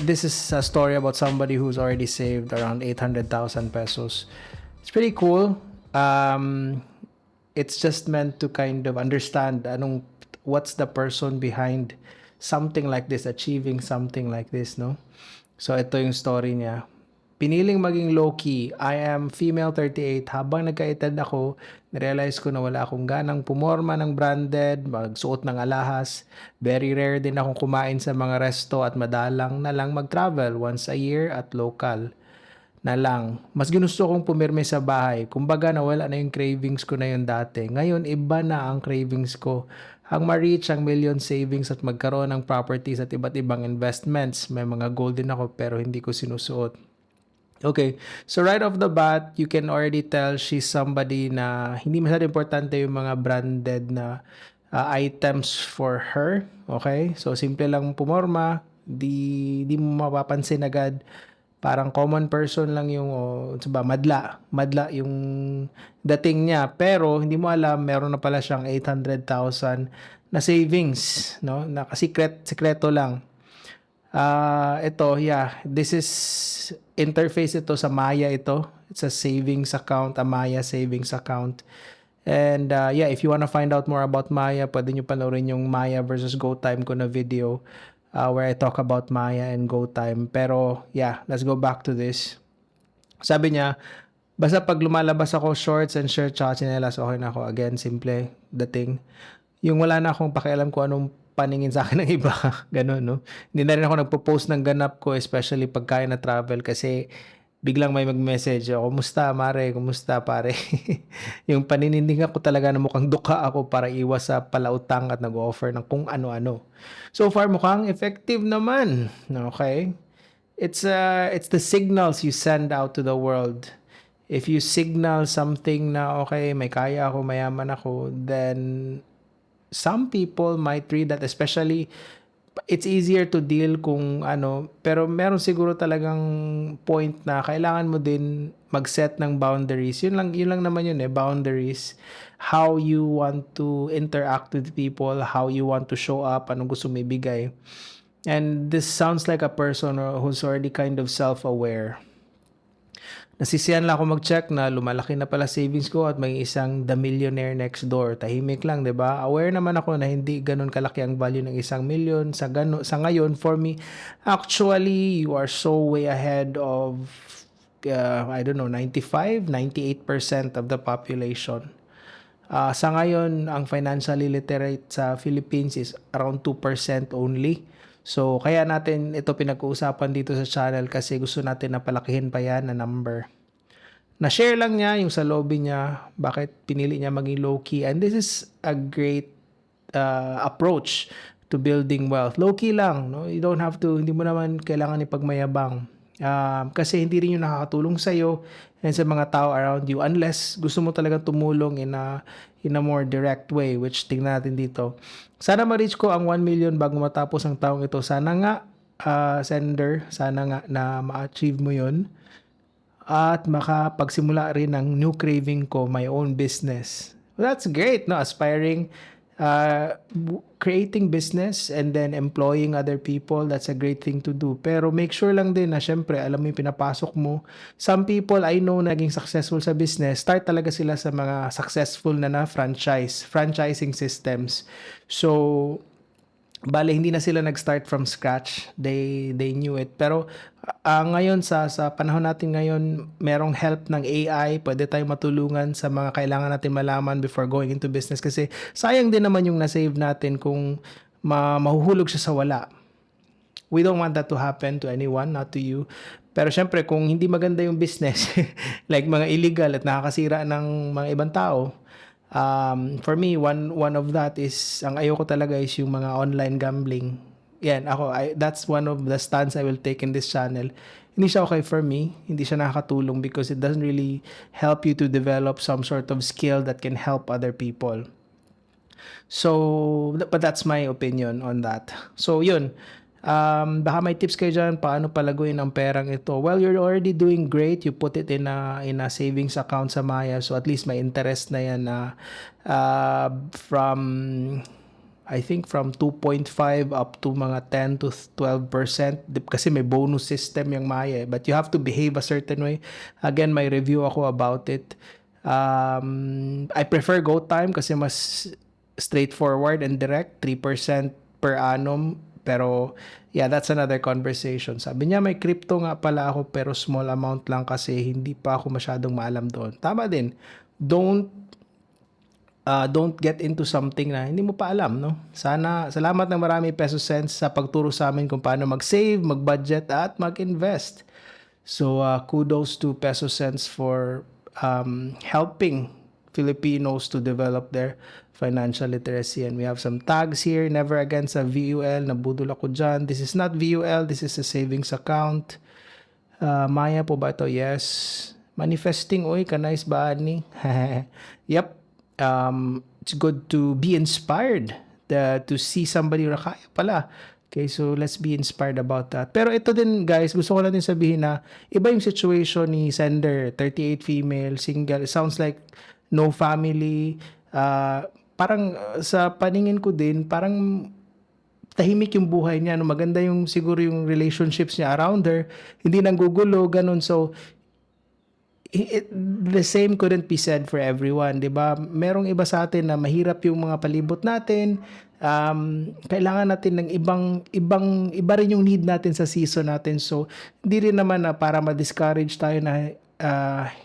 This is a story about somebody who's already saved around 800,000 pesos. It's pretty cool. Um, it's just meant to kind of understand what's the person behind something like this, achieving something like this, no? So ito yung story niya. Piniling maging low-key. I am female 38. Habang nagka-edad ako, narealize ko na wala akong ganang pumorma ng branded, magsuot ng alahas. Very rare din akong kumain sa mga resto at madalang na lang mag-travel once a year at local na lang. Mas ginusto kong pumirme sa bahay. Kumbaga nawala na yung cravings ko na yun dati. Ngayon, iba na ang cravings ko. Ang ma-reach ang million savings at magkaroon ng properties at iba't ibang investments. May mga gold din ako pero hindi ko sinusuot. Okay, so right off the bat, you can already tell she's somebody na hindi masyadong importante yung mga branded na items for her. Okay, so simple lang pumorma, di mo mapapansin agad. Parang common person lang yung madla yung dating niya. Pero hindi mo alam, meron na pala siyang 800,000 na savings, no? Sekreto lang. This is interface ito sa Maya ito. It's a savings account, a Maya savings account. And if you want to find out more about Maya, pwede nyo panoorin yung Maya versus GoTime ko na video where I talk about Maya and GoTime. Pero let's go back to this. Sabi niya, basta pag lumalabas ako, shorts and shirt tsaka tsinelas, okay na ako. Again, simple, dating. Yung wala na akong pakialam kung anong paningin sa akin ng iba. Ganun, no? Hindi na rin ako nagpo-post ng ganap ko, especially pagkain na travel kasi biglang may mag-message, kumusta mare, kumusta pare. Yung panininding ko talaga na mukhang duka ako para iwas sa palautang at nag-offer ng kung ano-ano. So far mukhang effective naman. Okay? It's the signals you send out to the world. If you signal something na okay, may kaya ako, mayaman ako, then some people might read that, especially it's easier to deal kung pero meron siguro talagang point na kailangan mo din mag-set ng boundaries. Yun lang naman yun boundaries. How you want to interact with people, how you want to show up, anong gusto mo ibigay. And this sounds like a person who's already kind of self-aware. Nasisiyan lang ako mag-check na lumalaki na pala savings ko at may isang The Millionaire Next Door. Tahimik lang, 'di ba? Aware naman ako na hindi ganun kalaki ang value ng 1 million sa ngayon. For me, actually, you are so way ahead of 95, 98% of the population. Sa ngayon, ang financially literate sa Philippines is around 2% only. So, kaya natin ito pinag-uusapan dito sa channel kasi gusto natin na palakihin pa yan na number. Na-share lang niya yung sa lobby niya, bakit pinili niya maging low-key. And this is a great approach to building wealth. Low-key lang, no? You don't have to, hindi mo naman kailangan ipagmayabang. Kasi hindi rin yung nakakatulong sa'yo and sa mga tao around you unless gusto mo talaga tumulong in a more direct way, which tingnan natin dito. Sana ma-reach ko ang 1 million bago matapos ang taong ito. Sana nga, sender, sana nga na ma-achieve mo yun. At makapagsimula rin ng new craving ko, my own business. Well, that's great, no? Aspiring, creating business and then employing other people, that's a great thing to do. Pero make sure lang din na syempre, alam mo yung pinapasok mo. Some people I know naging successful sa business, start talaga sila sa mga successful na franchising systems. So, bale hindi na sila nag-start from scratch. They knew it. Pero ngayon sa panahon natin ngayon, merong help ng AI, pwede tayong matulungan sa mga kailangan natin malaman before going into business kasi sayang din naman yung na-save natin kung mahuhulog siya sa wala. We don't want that to happen to anyone, not to you. Pero syempre kung hindi maganda yung business, like mga illegal at nakakasira ng mga ibang tao, for me, one of that is, ang ayoko talaga is yung mga online gambling. Yan, that's one of the stance I will take in this channel. Hindi siya okay for me. Hindi siya nakakatulong because it doesn't really help you to develop some sort of skill that can help other people. So, but that's my opinion on that. So, yun. Baka may tips kayo dyan, paano palaguin ang perang ito. Well, you're already doing great. You put it in a savings account sa Maya, so at least may interest na yan na from I think from 2.5 up to mga 10 to 12% kasi may bonus system yung Maya, but you have to behave a certain way. Again, may review ako about it. I prefer GoTime kasi mas straightforward and direct, 3% per annum. Pero yeah, that's another conversation. Sabi niya may crypto nga pala ako pero small amount lang kasi hindi pa ako masyadong maalam doon. Tama din. Don't get into something na hindi mo pa alam, no? Sana, salamat ng marami Peso Sense sa pagturo sa amin kung paano mag-save, mag-budget, at mag-invest. So, kudos to Peso Sense for helping Filipinos to develop their financial literacy. And we have some tags here. Never again sa VUL. Nabudol ako dyan. This is not VUL. This is a savings account. Maya po ba ito? Yes. Manifesting. Uy, ka-nice ba ni? Yep. It's good to be inspired to see somebody na kaya pala. Okay, so let's be inspired about that. Pero ito din guys, gusto ko lang din sabihin na iba yung situation ni sender, 38 female, single. It sounds like no family. Parang sa paningin ko din, parang tahimik yung buhay niya. No, maganda yung siguro yung relationships niya around her. Hindi nang gugulo, ganun. So, the same couldn't be said for everyone, 'di ba? Merong iba sa atin na mahirap yung mga palibot natin. Kailangan natin ng iba rin yung need natin sa season natin. So, hindi rin naman na para ma-discourage tayo na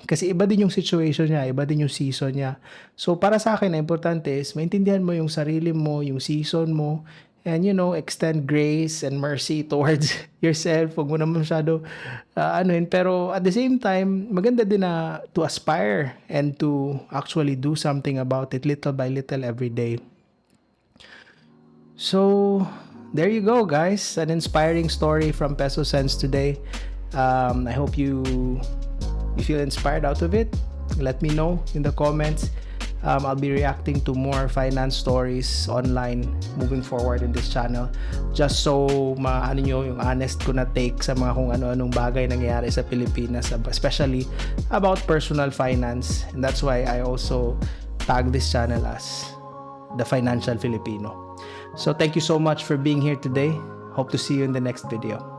kasi iba din yung situation niya, iba din yung season niya. So, para sa akin, ang importante is maintindihan mo yung sarili mo, yung season mo, and extend grace and mercy towards yourself. Huwag mo naman masyado pero at the same time, maganda din na to aspire and to actually do something about it little by little every day. So, there you go guys. An inspiring story from Peso Sense today. I hope you feel inspired out of it. Let me know in the comments. I'll be reacting to more finance stories online moving forward in this channel, just so maano nyo yung honest ko na take sa mga kung ano-anong bagay nangyayari sa Pilipinas, especially about personal finance. And that's why I also tag this channel as The Financial Filipino. So thank you so much for being here today. Hope to see you in the next video.